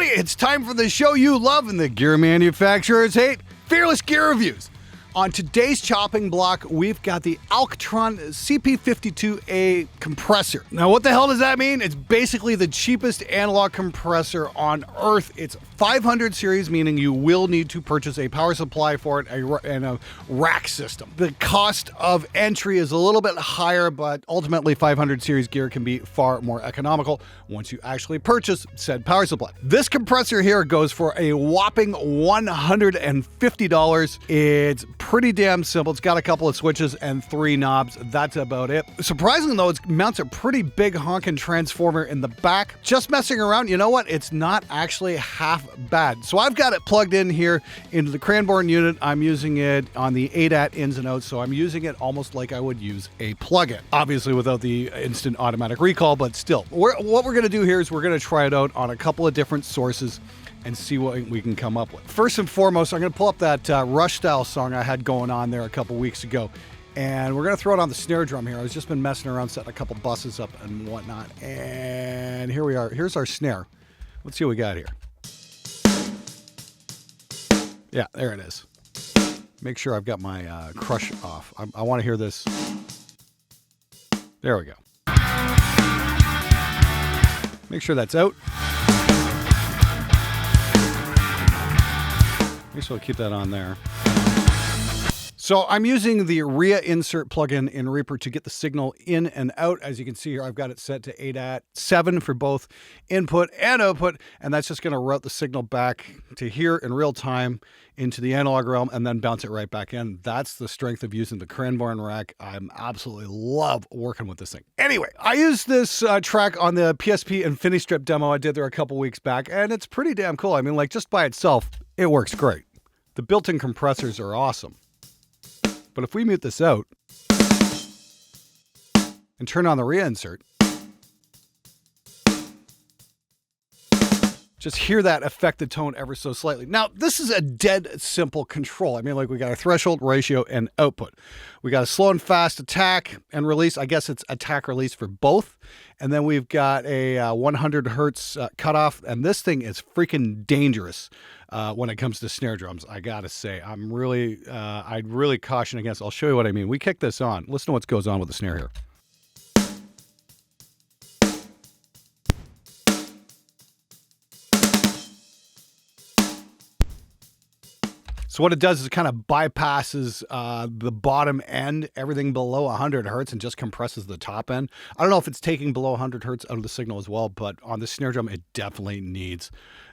everybody, it's time for the show you love and the gear manufacturers hate, Fearless Gear Reviews. On today's chopping block, we've got the Alctron CP52A compressor. Now, what the hell does that mean? It's basically the cheapest analog compressor on Earth. It's 500 series, meaning you will need to purchase a power supply for it and a rack system. The cost of entry is a little bit higher, but ultimately 500 series gear can be far more economical once you actually purchase said power supply. This compressor here goes for a whopping $150. It's pretty damn simple. It's got a couple of switches and 3 knobs. That's about it. Surprisingly though, it mounts a pretty big honking transformer in the back. Just messing around, you know what? It's not actually half bad. So I've got it plugged in here into the Cranbourne unit. I'm using it on the ADAT ins and outs, so I'm using it almost like I would use a plug-in. Obviously without the instant automatic recall, but still. What we're going to do here is we're going to try it out on a couple of different sources and see what we can come up with. First and foremost, I'm going to pull up that Rush style song I had going on there a couple weeks ago, and we're going to throw it on the snare drum here. I've just been messing around, setting a couple buses up and whatnot, and here we are. Here's our snare. Let's see what we got here. Yeah, there it is. Make sure I've got my crush off. I want to hear this. There we go. Make sure that's out. So I'll keep that on there. So I'm using the RIA insert plugin in Reaper to get the signal in and out. As you can see here, I've got it set to ADAT 7 for both input and output, and that's just going to route the signal back to here in real time into the analog realm and then bounce it right back in. That's the strength of using the Cranbourne rack. I absolutely love working with this thing. Anyway, I used this track on the PSP infinistrip demo I did there a couple weeks back, and it's pretty damn cool. I mean, like, just by itself, it works great. The built-in compressors are awesome. But if we mute this out and turn on the RIA insert, just hear that affect the tone ever so slightly. Now, this is a dead simple control. I mean, like, we got a threshold, ratio, and output. We got a slow and fast attack and release. I guess it's attack release for both. And then we've got a 100 hertz cutoff. And this thing is freaking dangerous when it comes to snare drums. I gotta say, I'd really caution against. I'll show you what I mean. We kick this on. Listen to what goes on with the snare here. So what it does is it kind of bypasses the bottom end, everything below 100 hertz, and just compresses the top end. I don't know if it's taking below 100 hertz out of the signal as well, but on the snare drum, it definitely needs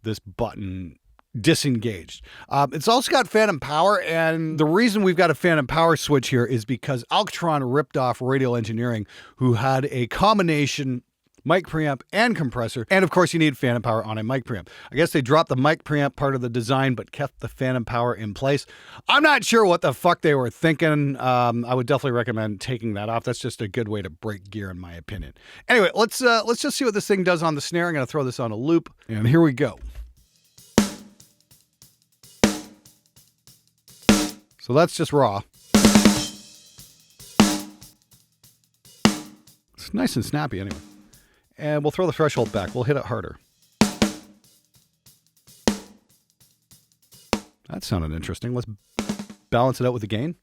this button disengaged. It's also got phantom power, and the reason we've got a phantom power switch here is because Alctron ripped off Radial Engineering, who had a combination mic preamp and compressor, and of course you need phantom power on a mic preamp. I guess they dropped the mic preamp part of the design but kept the phantom power in place. I'm not sure what the fuck they were thinking. I would definitely recommend taking that off. That's just a good way to break gear in my opinion. Anyway, let's just see what this thing does on the snare. I'm going to throw this on a loop, and here we go. So that's just raw. It's nice and snappy anyway. And we'll throw the threshold back. We'll hit it harder. That sounded interesting. Let's balance it out with the gain.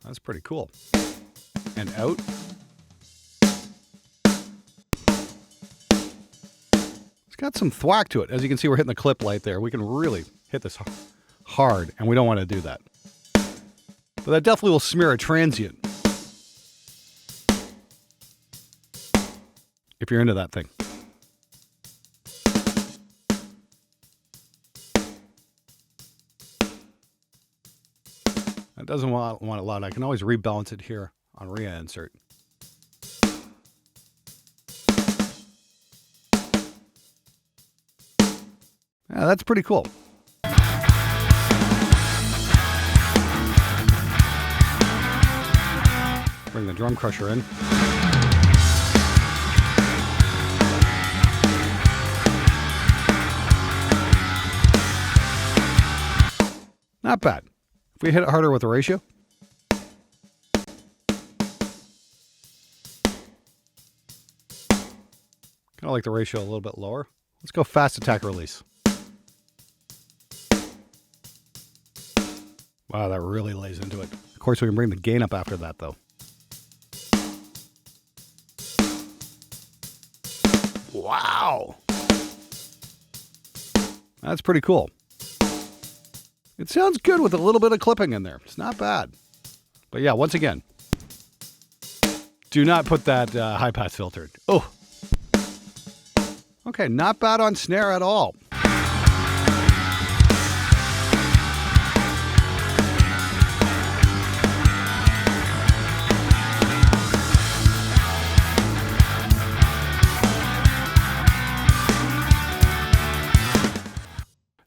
That's pretty cool. And out. It's got some thwack to it. As you can see, we're hitting the clip light there. We can really hit this hard, and we don't want to do that. But that definitely will smear a transient. If you're into that thing. That doesn't want it loud. I can always rebalance it here on RIA insert. Yeah, that's pretty cool. Bring the drum crusher in. Not bad. If we hit it harder with the ratio. Can Kind of like the ratio a little bit lower. Let's go fast attack release. Wow, that really lays into it. Of course, we can bring the gain up after that, though. Wow. That's pretty cool. It sounds good with a little bit of clipping in there. It's not bad. But yeah, once again, do not put that high pass filter in. Oh. Okay, not bad on snare at all.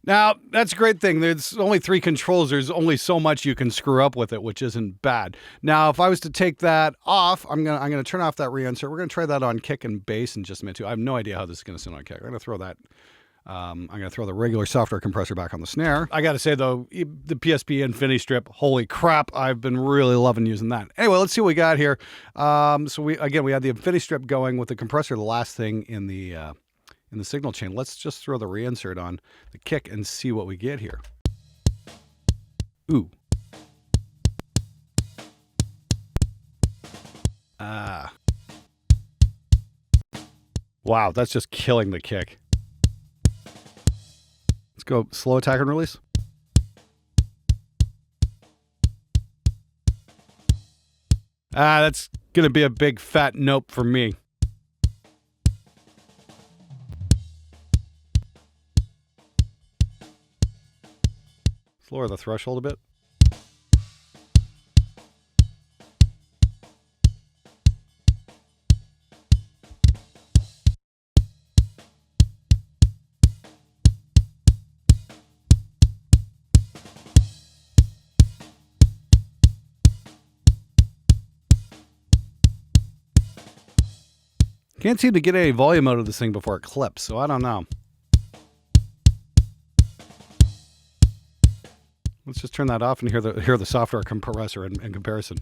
Now, that's a great thing. There's only 3 controls. There's only so much you can screw up with it, which isn't bad. Now, if I was to take that off, I'm gonna turn off that reinsert. We're gonna try that on kick and bass in just a minute too. I have no idea how this is gonna sound on kick. I'm gonna throw that. I'm gonna throw the regular software compressor back on the snare. I gotta say though, the PSP infinistrip, holy crap! I've been really loving using that. Anyway, let's see what we got here. So we had the infinistrip going with the compressor. The last thing in the signal chain. Let's just throw the reinsert on the kick and see what we get here. Ooh. Wow, that's just killing the kick. Let's go slow attack and release. That's going to be a big fat nope for me. Lower the threshold a bit. Can't seem to get any volume out of this thing before it clips, so I don't know. Let's just turn that off and hear the software compressor in comparison.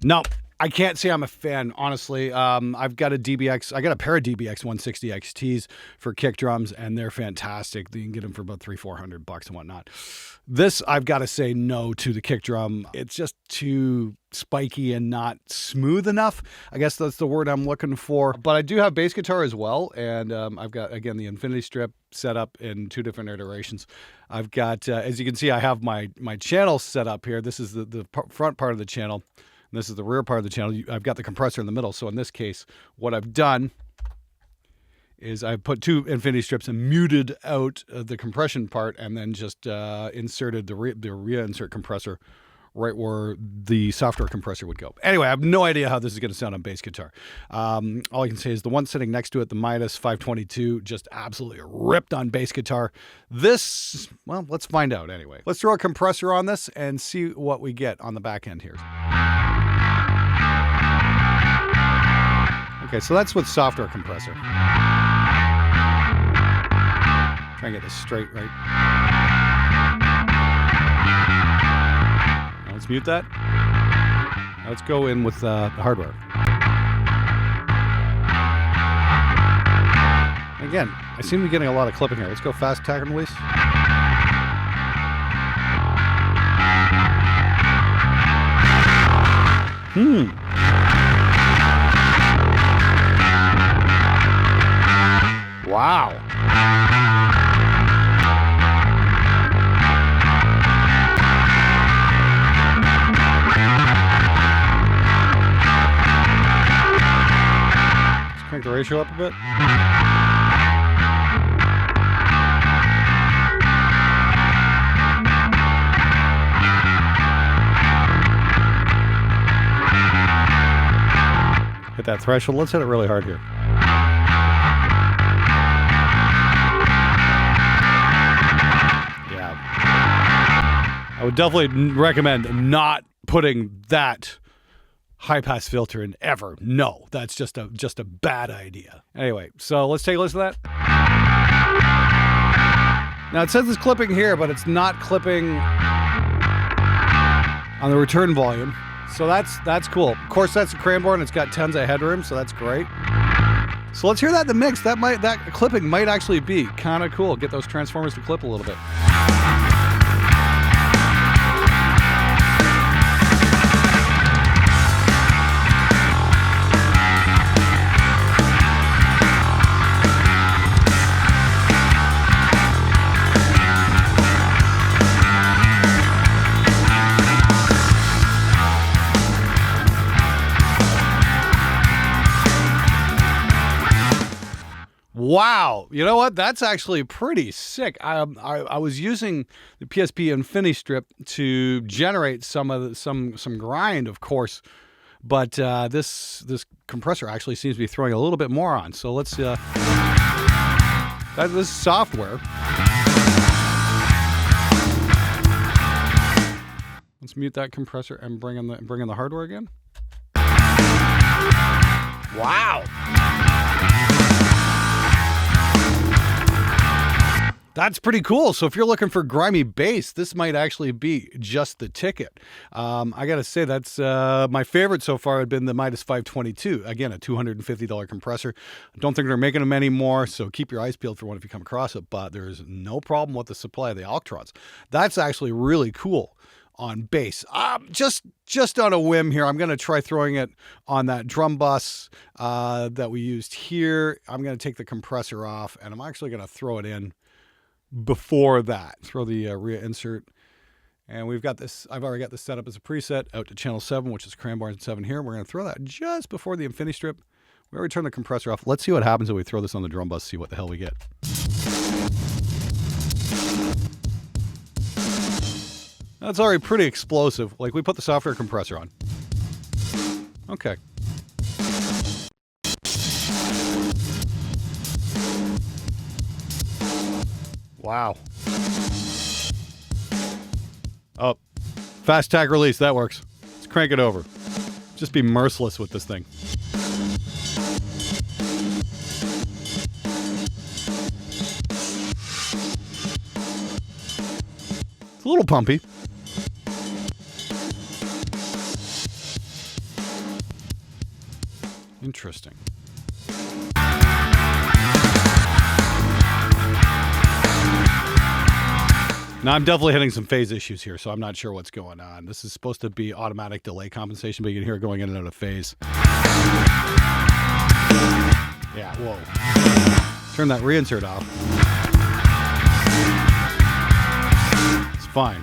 No, I can't say I'm a fan, honestly. I've got a DBX. I got a pair of DBX 160 XTs for kick drums, and they're fantastic. You can get them for about $300-400 and whatnot. This, I've got to say no to the kick drum. It's just too spiky and not smooth enough. I guess that's the word I'm looking for. But I do have bass guitar as well, and I've got, again, the infinistrip set up in 2 different iterations. I've got, as you can see, I have my channel set up here. This is the front part of the channel. And this is the rear part of the channel. I've got the compressor in the middle. So in this case, what I've done is I've put 2 infinistrips and muted out the compression part, and then just inserted the reinsert compressor right where the software compressor would go. Anyway, I have no idea how this is going to sound on bass guitar. All I can say is the one sitting next to it, the Midas 522, just absolutely ripped on bass guitar. This, well, let's find out anyway. Let's throw a compressor on this and see what we get on the back end here. Okay, so that's with software compressor. Try and get this straight, right? Now let's mute that. Now let's go in with the hardware. Again, I seem to be getting a lot of clipping here. Let's go fast attack and release. Wow. Let's crank the ratio up a bit. Hit that threshold. Let's hit it really hard here. I would definitely recommend not putting that high-pass filter in ever. No, that's just a bad idea. Anyway, so let's take a listen to that. Now it says it's clipping here, but it's not clipping on the return volume. So that's cool. Of course, that's a Cranborn. It's got tons of headroom, so that's great. So let's hear that in the mix. That clipping might actually be kind of cool. Get those transformers to clip a little bit. Wow, you know what? That's actually pretty sick. I was using the PSP infinistrip to generate some grind, of course, but this compressor actually seems to be throwing a little bit more on. So let's this is software. Let's mute that compressor and bring in the hardware again. Wow. That's pretty cool. So if you're looking for grimy bass, this might actually be just the ticket. I got to say, that's my favorite so far had been the Midas 522. Again, a $250 compressor. I don't think they're making them anymore, so keep your eyes peeled for one if you come across it, but there's no problem with the supply of the Alctrons. That's actually really cool on bass. Just on a whim here, I'm going to try throwing it on that drum bus that we used here. I'm going to take the compressor off, and I'm actually going to throw it in before that. Throw the rear insert, and we've got this. I've already got this set up as a preset out to channel 7, which is Cranborn 7 here. We're going to throw that just before the infinistrip. We already turned the compressor off. Let's see what happens when we throw this on the drum bus, see what the hell we get. That's already pretty explosive. Like, we put the software compressor on. Okay. Wow. Oh, fast tag release. That works. Let's crank it over. Just be merciless with this thing. It's a little pumpy. Interesting. Now, I'm definitely hitting some phase issues here, so I'm not sure what's going on. This is supposed to be automatic delay compensation, but you can hear it going in and out of phase. Yeah, whoa. Turn that reinsert off. It's fine.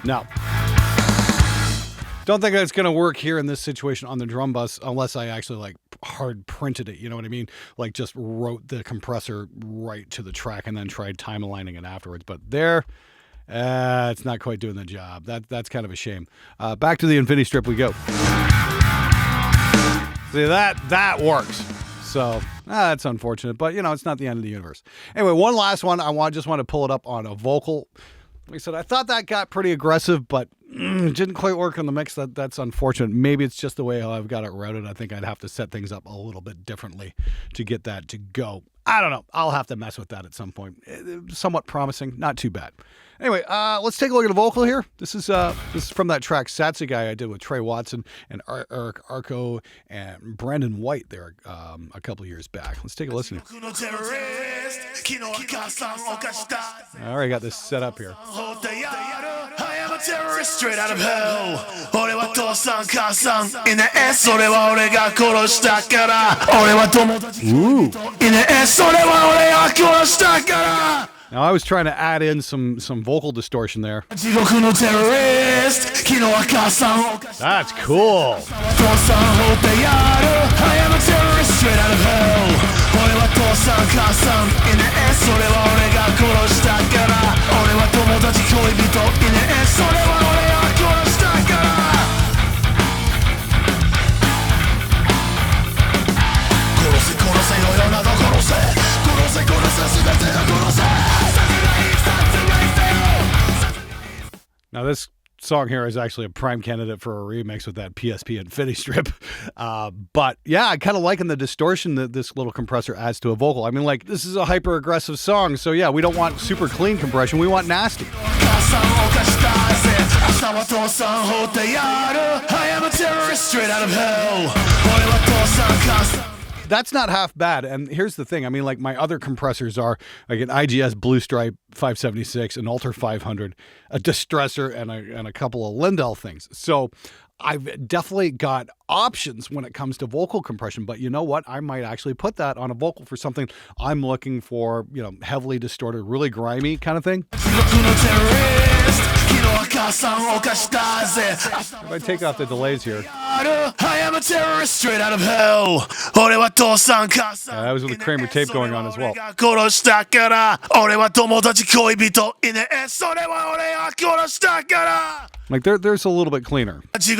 No. Don't think that's going to work here in this situation on the drum bus unless I actually like hard printed it, you know what I mean? Like just wrote the compressor right to the track and then tried time aligning it afterwards. But there, it's not quite doing the job. That's kind of a shame. Back to the infinistrip we go. See, that works. So that's unfortunate, but you know, it's not the end of the universe. Anyway, one last one. Just want to pull it up on a vocal. Like I said, I thought that got pretty aggressive, but didn't quite work on the mix. That's unfortunate. Maybe it's just the way how I've got it routed. I think I'd have to set things up a little bit differently to get that to go. I don't know. I'll have to mess with that at some point. Somewhat promising. Not too bad. Anyway, let's take a look at the vocal here. This is from that track Satsa Guy I did with Trey Watson and Erik, Arko, and Brenden White there a couple years back. Let's take a listen. I already got this set up here. I am a terrorist straight out of hell. Now I was trying to add in some vocal distortion there. That's cool. Now this song here is actually a prime candidate for a remix with that PSP infinistrip. But yeah, I kind of liking the distortion that this little compressor adds to a vocal. I mean, like, this is a hyper aggressive song, so yeah, we don't want super clean compression, we want nasty. I am a terrorist straight out of hell. That's not half bad. And here's the thing. I mean, like, my other compressors are like an IGS Blue Stripe 576, an Alter 500, a Distressor, and a couple of Lindell things. So I've definitely got options when it comes to vocal compression. But you know what? I might actually put that on a vocal for something I'm looking for, you know, heavily distorted, really grimy kind of thing. If I take off the delays here. I am a terrorist straight out of hell. That was with the Kramer tape going on as well. Like, there's a little bit cleaner. It's a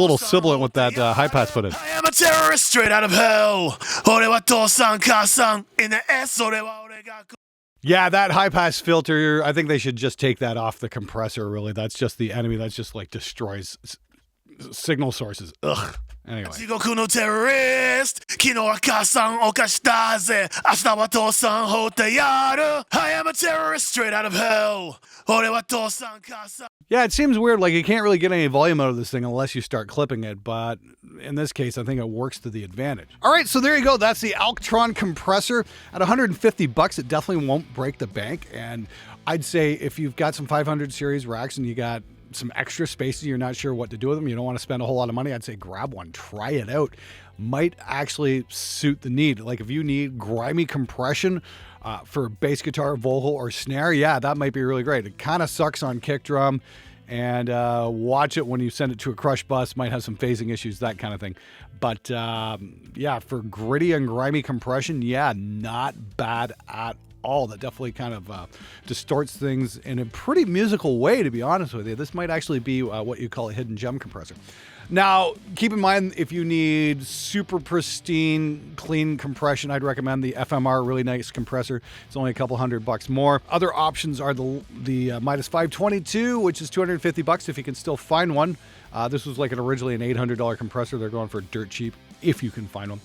little sibilant with that high pass put in. I am a terrorist straight out of hell. Yeah, that high pass filter, I think they should just take that off the compressor, really. That's just the enemy. That's just like destroys signal sources. Ugh. Anyway. I am a terrorist straight out of hell. Yeah, it seems weird. Like, you can't really get any volume out of this thing unless you start clipping it. But in this case, I think it works to the advantage. All right, so there you go. That's the Alctron compressor. At $150, it definitely won't break the bank. And I'd say if you've got some 500 series racks and you got some extra spaces, you're not sure what to do with them, you don't want to spend a whole lot of money, I'd say grab one, try it out. Might actually suit the need. Like, if you need grimy compression for bass guitar, vocal, or snare, yeah, that might be really great. It kind of sucks on kick drum, and watch it when you send it to a crush bus, might have some phasing issues, that kind of thing. But yeah, for gritty and grimy compression, yeah, not bad at all. That definitely kind of distorts things in a pretty musical way, to be honest with you. This might actually be what you call a hidden gem compressor. Now, keep in mind, if you need super pristine, clean compression, I'd recommend the FMR, really nice compressor. It's only a couple $100 more. Other options are the Midas 522, which is $250 if you can still find one. This was like originally an $800 compressor. They're going for dirt cheap if you can find one.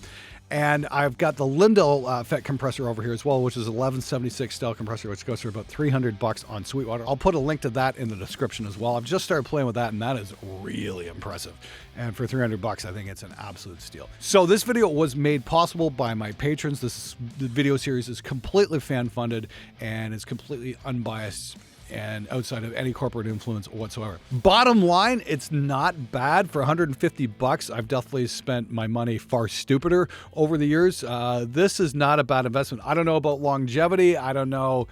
And I've got the Lindell FET compressor over here as well, which is 1176 style compressor, which goes for about $300 on Sweetwater. I'll put a link to that in the description as well. I've just started playing with that, and that is really impressive. And for $300, I think it's an absolute steal. So this video was made possible by my patrons. The video series is completely fan-funded, and it's completely unbiased and outside of any corporate influence whatsoever. Bottom line, it's not bad. For $150, I've definitely spent my money far stupider over the years. This is not a bad investment. I don't know about longevity. I don't know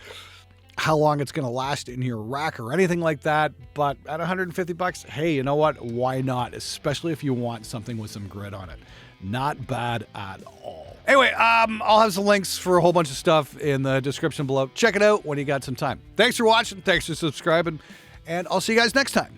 how long it's going to last in your rack or anything like that. But at $150, hey, you know what? Why not? Especially if you want something with some grit on it. Not bad at all. Anyway, I'll have some links for a whole bunch of stuff in the description below. Check it out when you got some time. Thanks for watching. Thanks for subscribing. And I'll see you guys next time.